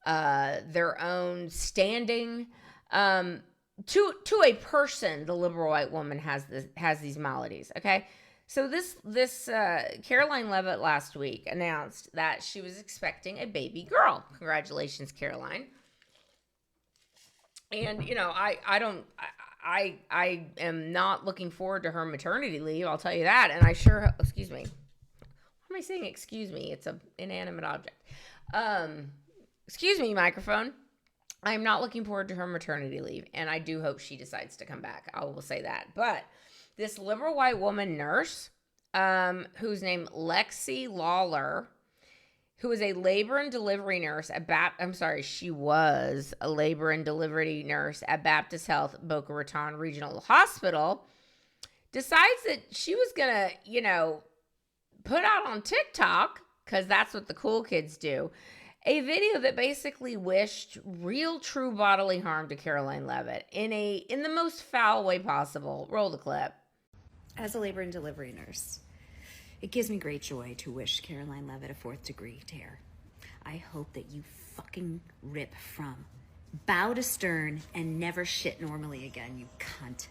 their own standing. To a person, the liberal white woman has these maladies. Okay, so this Caroline Leavitt last week announced that she was expecting a baby girl. Congratulations, Caroline. And I am not looking forward to her maternity leave. I'll tell you that. And I sure, excuse me. Why am I saying excuse me? It's an inanimate object. Excuse me, microphone. I'm not looking forward to her maternity leave, and I do hope she decides to come back. I will say that. But this liberal white woman nurse, who's named Lexi Lawler, who is a labor and delivery nurse at she was a labor and delivery nurse at Baptist Health Boca Raton Regional Hospital, decides that she was gonna, put out on TikTok, because that's what the cool kids do, a video that basically wished real true bodily harm to Caroline Leavitt in the most foul way possible. Roll the clip. As a labor and delivery nurse, it gives me great joy to wish Caroline Leavitt a 4th degree tear. I hope that you fucking rip from bow to stern and never shit normally again, you cunt.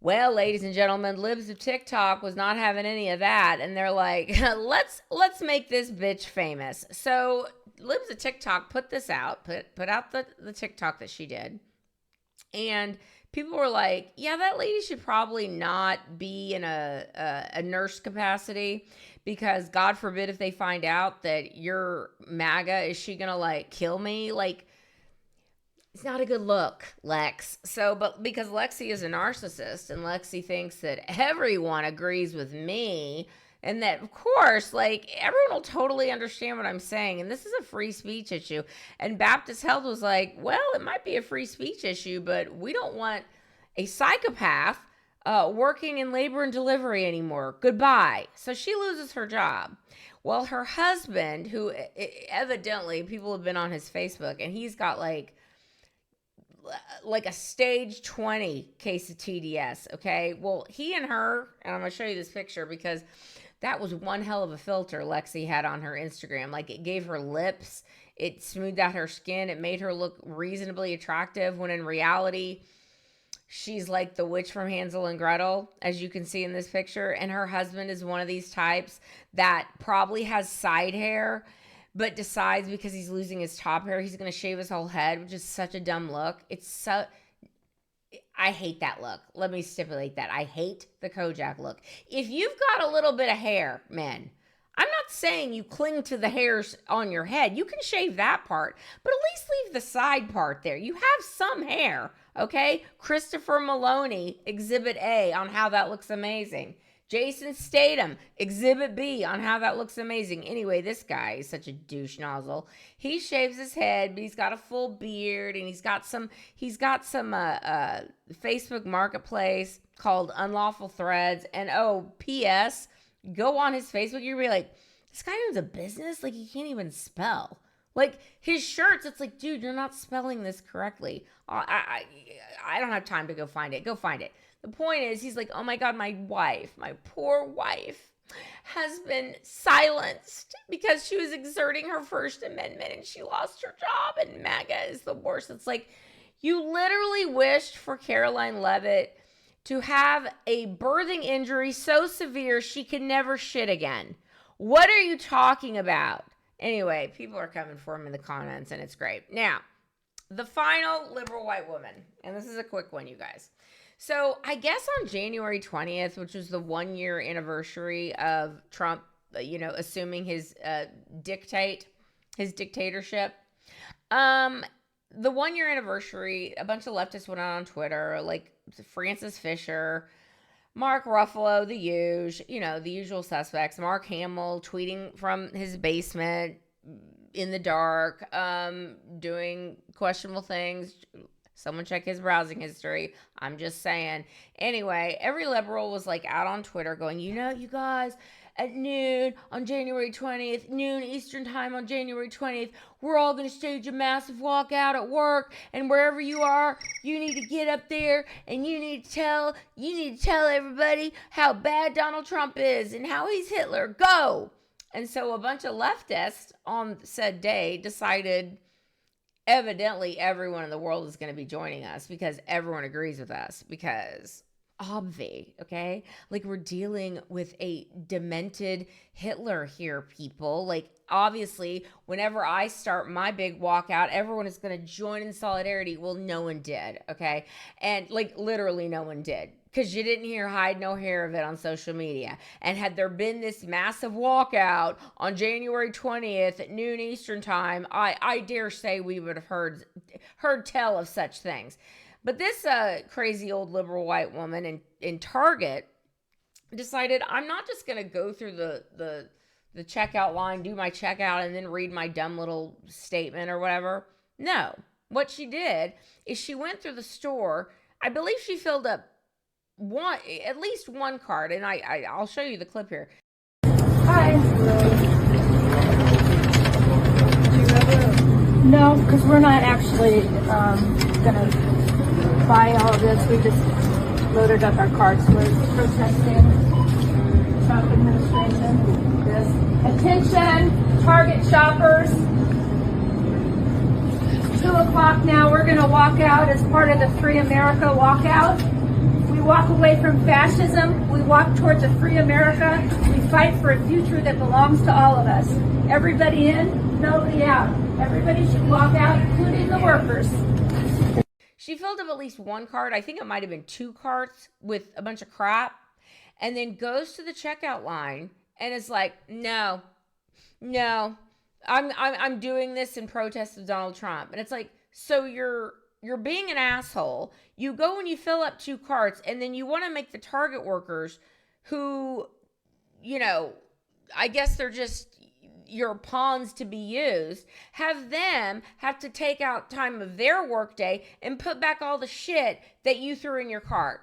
Well, ladies and gentlemen, libs of TikTok was not having any of that, and they're like, let's make this bitch famous. So libs of TikTok put this out, put out the TikTok that she did, and people were like, yeah, that lady should probably not be in a nurse capacity, because God forbid if they find out that you're MAGA, is she gonna kill me? It's not a good look, Lex. But because Lexi is a narcissist and Lexi thinks that everyone agrees with me, and that, of course, everyone will totally understand what I'm saying. And this is a free speech issue. And Baptist Health was like, well, it might be a free speech issue, but we don't want a psychopath working in labor and delivery anymore. Goodbye. So she loses her job. Well, her husband, who evidently people have been on his Facebook, and he's got like a stage 20 case of TDS, okay? Well, he and her, and I'm going to show you this picture because that was one hell of a filter Lexi had on her Instagram. It gave her lips, it smoothed out her skin, it made her look reasonably attractive, when in reality, she's like the witch from Hansel and Gretel, as you can see in this picture. And her husband is one of these types that probably has side hair, but decides because he's losing his top hair, he's going to shave his whole head, which is such a dumb look. I hate that look. Let me stipulate that. I hate the Kojak look. If you've got a little bit of hair, men, I'm not saying you cling to the hairs on your head. You can shave that part, but at least leave the side part there. You have some hair, okay? Christopher Maloney, Exhibit A, on how that looks amazing. Jason Statham, Exhibit B, on how that looks amazing. Anyway, this guy is such a douche nozzle. He shaves his head, but he's got a full beard, and he's got some Facebook Marketplace called Unlawful Threads. And P.S., go on his Facebook, you're gonna be like, this guy owns a business? He can't even spell. His shirts, it's like, dude, you're not spelling this correctly. I don't have time to go find it. Go find it. The point is, he's like, oh my God, my poor wife has been silenced because she was exerting her First Amendment and she lost her job, and MAGA is the worst. It's like, you literally wished for Caroline Leavitt to have a birthing injury so severe she could never shit again. What are you talking about? Anyway, people are coming for him in the comments, and it's great. Now, the final liberal white woman, and this is a quick one, you guys. So I guess on January 20th, which was the 1-year anniversary of Trump, assuming his dictatorship, the 1-year anniversary, a bunch of leftists went out on Twitter, like Francis Fisher, Mark Ruffalo, the usual suspects, Mark Hamill tweeting from his basement in the dark, doing questionable things. Someone check his browsing history. I'm just saying. Anyway, every liberal was out on Twitter going, you guys, at noon on January 20th, noon Eastern time on January 20th, we're all going to stage a massive walkout at work, and wherever you are, you need to get up there and you need to tell everybody how bad Donald Trump is and how he's Hitler. Go! And so a bunch of leftists on said day decided evidently everyone in the world is going to be joining us because everyone agrees with us, because obvi, okay? Like, we're dealing with a demented Hitler here, people. Like, obviously, whenever I start my big walkout, everyone is going to join in solidarity. Well, no one did, okay? And, like, literally no one did. Because you didn't hear hide no hair of it on social media. And had there been this massive walkout on January 20th at noon Eastern time, I dare say we would have heard tell of such things. But this crazy old liberal white woman in Target decided, I'm not just going to go through the checkout line, do my checkout, and then read my dumb little statement or whatever. No. What she did is she went through the store. I believe she filled up at least one cart, and I'll show you the clip here. Hi. No, because we're not actually going to buy all of this. We just loaded up our carts. We're protesting Trump administration. Yes. Attention, Target shoppers. 2 o'clock now. We're going to walk out as part of the Free America walkout. We walk away from fascism. We walk towards a free America. We fight for a future that belongs to all of us. Everybody in, nobody out. Everybody should walk out, including the workers. She filled up at least one cart. I think it might have been 2 carts with a bunch of crap. And then goes to the checkout line and is like, no, I'm doing this in protest of Donald Trump. And it's like, so you're being an asshole. You go and you fill up 2 carts, and then you want to make the Target workers who, I guess they're just your pawns to be used, have to take out time of their workday and put back all the shit that you threw in your cart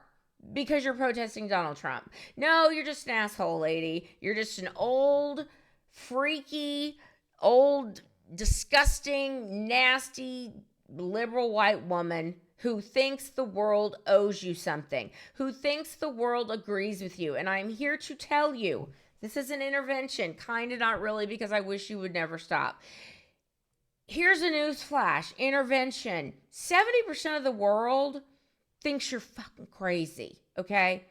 because you're protesting Donald Trump. No, you're just an asshole, lady. You're just an old, freaky, old, disgusting, nasty, liberal white woman who thinks the world owes you something, who thinks the world agrees with you. And I'm here to tell you, this is an intervention, kind of not really, because I wish you would never stop. Here's a news flash. Intervention. 70% of the world thinks you're fucking crazy, okay?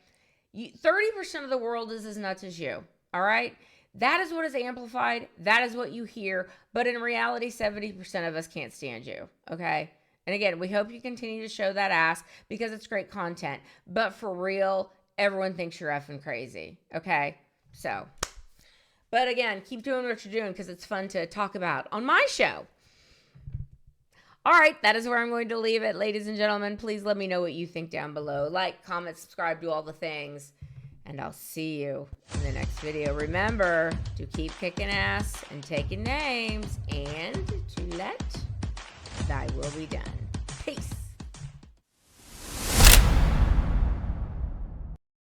30% of the world is as nuts as you, all right? That is what is amplified. That is what you hear. But in reality, 70% of us can't stand you, okay? And again, we hope you continue to show that ass because it's great content. But for real, everyone thinks you're effing crazy, okay? So, but again, keep doing what you're doing because it's fun to talk about on my show. All right, that is where I'm going to leave it. Ladies and gentlemen, please let me know what you think down below. Like, comment, subscribe, do all the things. And I'll see you in the next video. Remember to keep kicking ass and taking names and to let thy will be done.